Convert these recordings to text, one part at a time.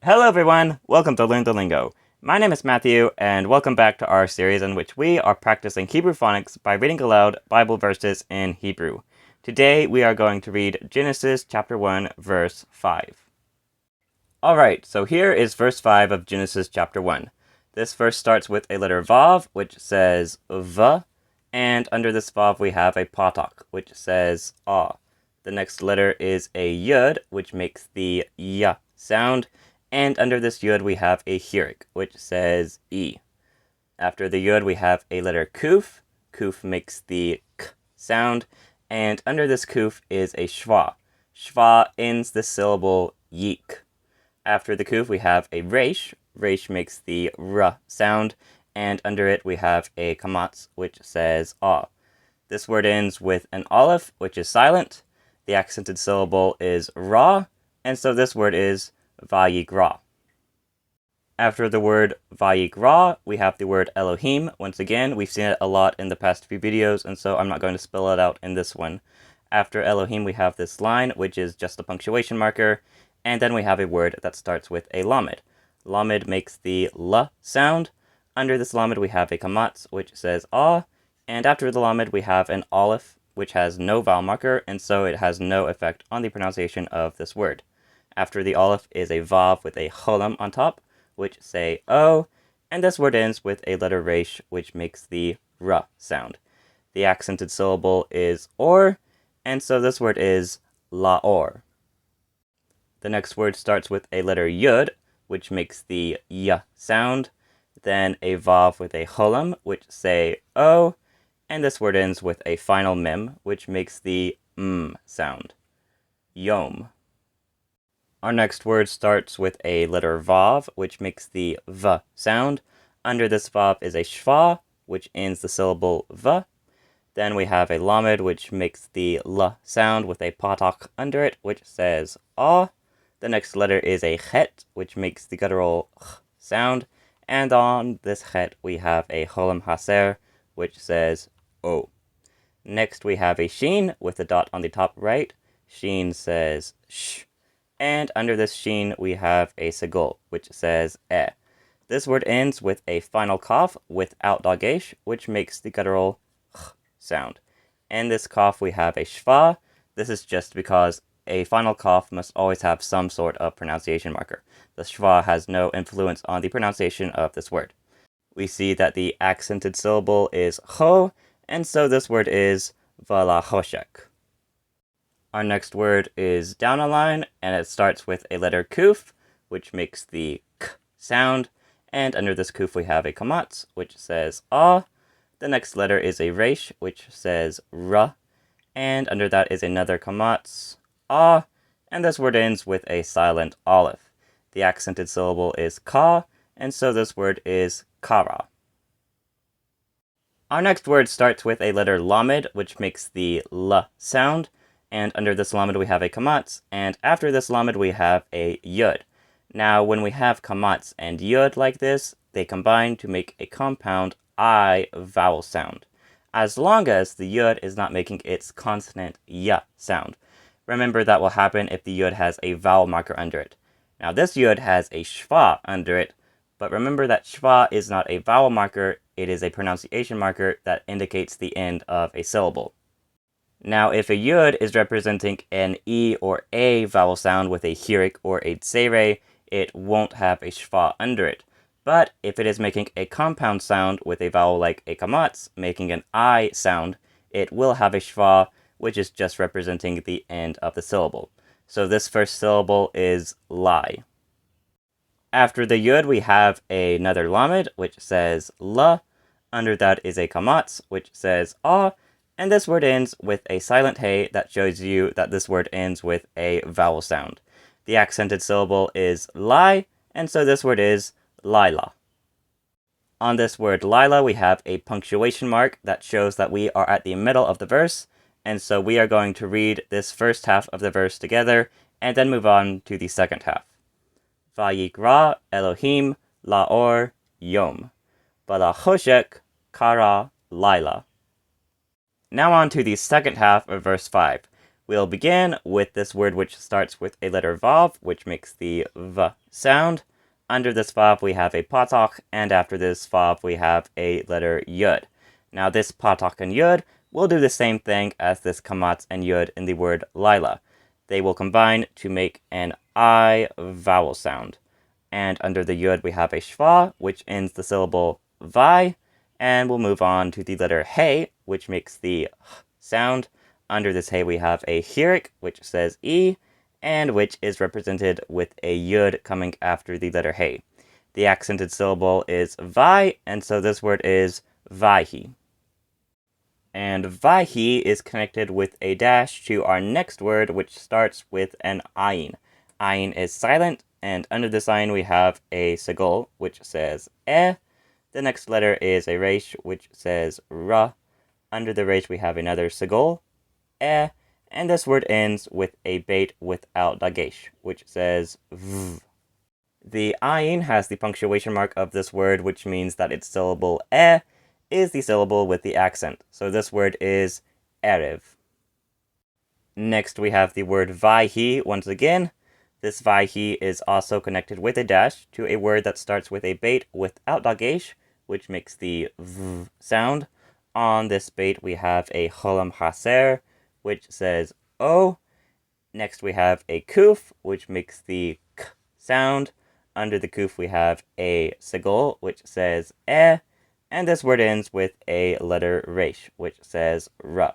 Hello everyone, welcome to Learn the Lingo. My name is Matthew, and welcome back to our series in which we are practicing Hebrew phonics by reading aloud Bible verses in Hebrew. Today we are going to read Genesis chapter 1, verse 5. Alright, so here is verse 5 of Genesis chapter 1. This verse starts with a letter Vav, which says V, and under this Vav we have a patak, which says A. The next letter is a Yud, which makes the Y sound, and under this Yud we have a Hirik, which says E. After the Yud we have a letter Kuf. Kuf makes the K sound, and under this Kuf is a Shva. Shva ends the syllable Yik. After the Kuf we have a Resh. Resh makes the R sound, and under it we have a Kamatz, which says A. This word ends with an Aleph, which is silent. The accented syllable is Ra, and so this word is Vayigra. After the word Vayigra, we have the word Elohim. Once again, we've seen it a lot in the past few videos, and so I'm not going to spell it out in this one. After Elohim, we have this line, which is just a punctuation marker, and then we have a word that starts with a Lamed. Lamed makes the L sound. Under this Lamed, we have a Kamatz, which says Ah, and after the Lamed, we have an Aleph, which has no vowel marker, and so it has no effect on the pronunciation of this word. After the Aleph is a Vav with a Cholam on top, which say O, and this word ends with a letter Resh, which makes the R sound. The accented syllable is Or, and so this word is Laor. The next word starts with a letter Yud, which makes the Y sound, then a Vav with a Cholam, which say O, and this word ends with a final Mem, which makes the sound. Yom. Our next word starts with a letter Vav, which makes the V sound. Under this Vav is a Shva, which ends the syllable V. Then we have a Lamed, which makes the L sound with a patak under it, which says Ah. The next letter is a Chet, which makes the guttural Ch sound. And on this Chet, we have a Cholam Haser, which says O. Next, we have a Shin with a dot on the top right. Shin says Sh. And under this Shin, we have a Segul, which says Eh. This word ends with a final Kaf without Dagesh, which makes the guttural Ch sound. In this Kaf, we have a Shva. This is just because a final Kaf must always have some sort of pronunciation marker. The Shva has no influence on the pronunciation of this word. We see that the accented syllable is Cho, and so this word is Valachoshek. Our next word is down a line, and it starts with a letter Kuf, which makes the K sound, and under this Kuf we have a Kamatz, which says Ah. The next letter is a Resh, which says R, and under that is another Kamatz, Ah, and this word ends with a silent Aleph. The accented syllable is Ka, and so this word is Kara. Our next word starts with a letter Lamed, which makes the L sound, and under this Lamed we have a Kamatz, and after this Lamed we have a Yud. Now, when we have Kamatz and Yud like this, they combine to make a compound I vowel sound, as long as the Yud is not making its consonant Y sound. Remember, that will happen if the Yud has a vowel marker under it. Now, this Yud has a Shva under it, but remember that Shva is not a vowel marker, it is a pronunciation marker that indicates the end of a syllable. Now, if a Yud is representing an E or A vowel sound with a Hirik or a Tsere, it won't have a Shva under it. But if it is making a compound sound with a vowel like a Kamatz, making an I sound, it will have a Shva, which is just representing the end of the syllable. So this first syllable is Lai. After the Yud, we have another Lamed, which says La. Under that is a Kamatz, which says Ah. And this word ends with a silent Hey that shows you that this word ends with a vowel sound. The accented syllable is Lai, and so this word is Lila. On this word Lila, we have a punctuation mark that shows that we are at the middle of the verse, and so we are going to read this first half of the verse together, and then move on to the second half. Vayikra Elohim Laor Yom. Valachoshek Kara Lila. Now on to the second half of verse 5. We'll begin with this word which starts with a letter vav, which makes the v sound. Under this vav we have a patak, and after this vav we have a letter yud. Now this patak and yud will do the same thing as this kamatz and yud in the word lila. They will combine to make an I vowel sound. And under the yud we have a shva, which ends the syllable vai, and we'll move on to the letter hey, which makes the h sound. Under this hey we have a hirik, which says e, and which is represented with a yud coming after the letter hey. The accented syllable is vai, and so this word is vaihi. And vaihi is connected with a dash to our next word, which starts with an ayin. Ayin is silent, and under this ayin we have a sagol, which says eh. The next letter is a resh, which says ra. Under the resh we have another sagol, eh, and this word ends with a bait without dagesh, which says v. The ayin has the punctuation mark of this word, which means that its syllable eh is the syllable with the accent. So this word is erev. Next we have the word vaihi once again. This vaihi is also connected with a dash to a word that starts with a bait without dagesh, which makes the v sound. On this bait we have a cholam haser, which says o. Next we have a kuf, which makes the k sound. Under the kuf we have a segol, which says eh. And this word ends with a letter resh, which says ra.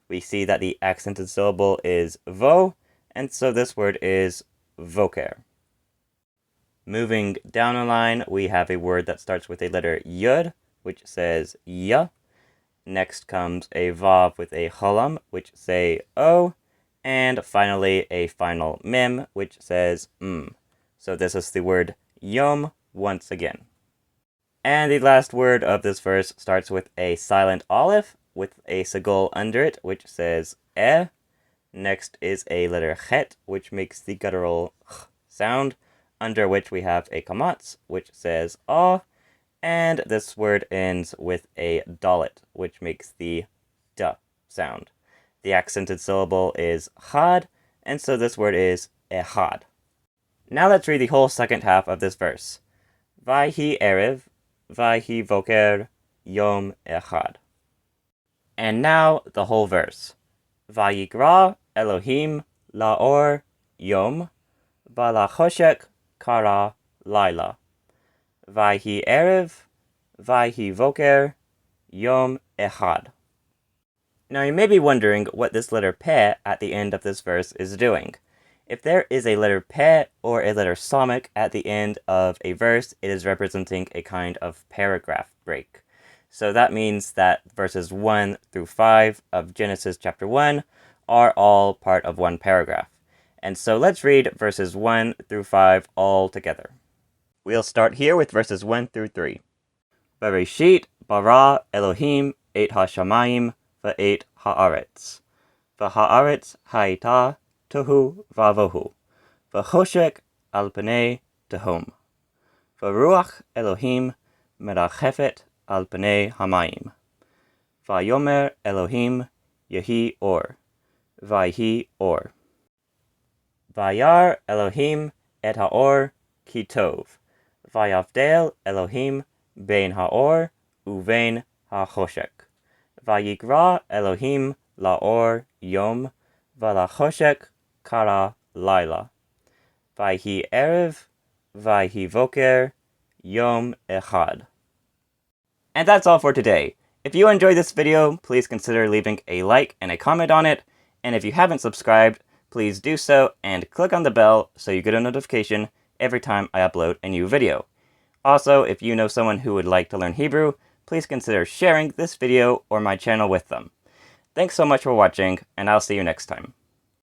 We see that the accented syllable is vo, and so this word is voker. Moving down a line, we have a word that starts with a letter yud, which says ya. Next comes a vav with a cholam, which say o. And finally, a final mem, which says m. So this is the word yom once again. And the last word of this verse starts with a silent aleph with a sagol under it, which says eh. Next is a letter chet, which makes the guttural ch sound, under which we have a kamatz, which says ah. And this word ends with a dalet, which makes the d sound. The accented syllable is chad, and so this word is ehad. Now let's read the whole second half of this verse. Vaihi erev, vaihi voker, yom echad. And now the whole verse. Vayigra Elohim laor yom, valachoshek kara laila. Vaihi erev, vaihi voker, yom echad. Now you may be wondering what this letter peh at the end of this verse is doing. If there is a letter peh or a letter samach at the end of a verse, it is representing a kind of paragraph break. So that means that verses 1 through 5 of Genesis chapter 1 are all part of one paragraph. And so let's read verses 1 through 5 all together. We'll start here with verses 1 through 3. Bereshit bara Elohim et hashamayim va'et haaretz. V'haaretz haita tohu vavohu. V'choshek al pnei tehom. V'ruach Elohim merachefet al pnei hamayim. Vayomer Elohim yehi or. Vayhi or. Vayar Elohim et haor ki tov. Vayavdel Elohim bein haor uvein hachoshek. Vayigra Elohim laor yom, valachoshek kara laila. Vayhi erev, vayhi voker, yom echad. And that's all for today. If you enjoyed this video, please consider leaving a like and a comment on it. And if you haven't subscribed, please do so and click on the bell so you get a notification every time I upload a new video. Also, if you know someone who would like to learn Hebrew, please consider sharing this video or my channel with them. Thanks so much for watching, and I'll see you next time.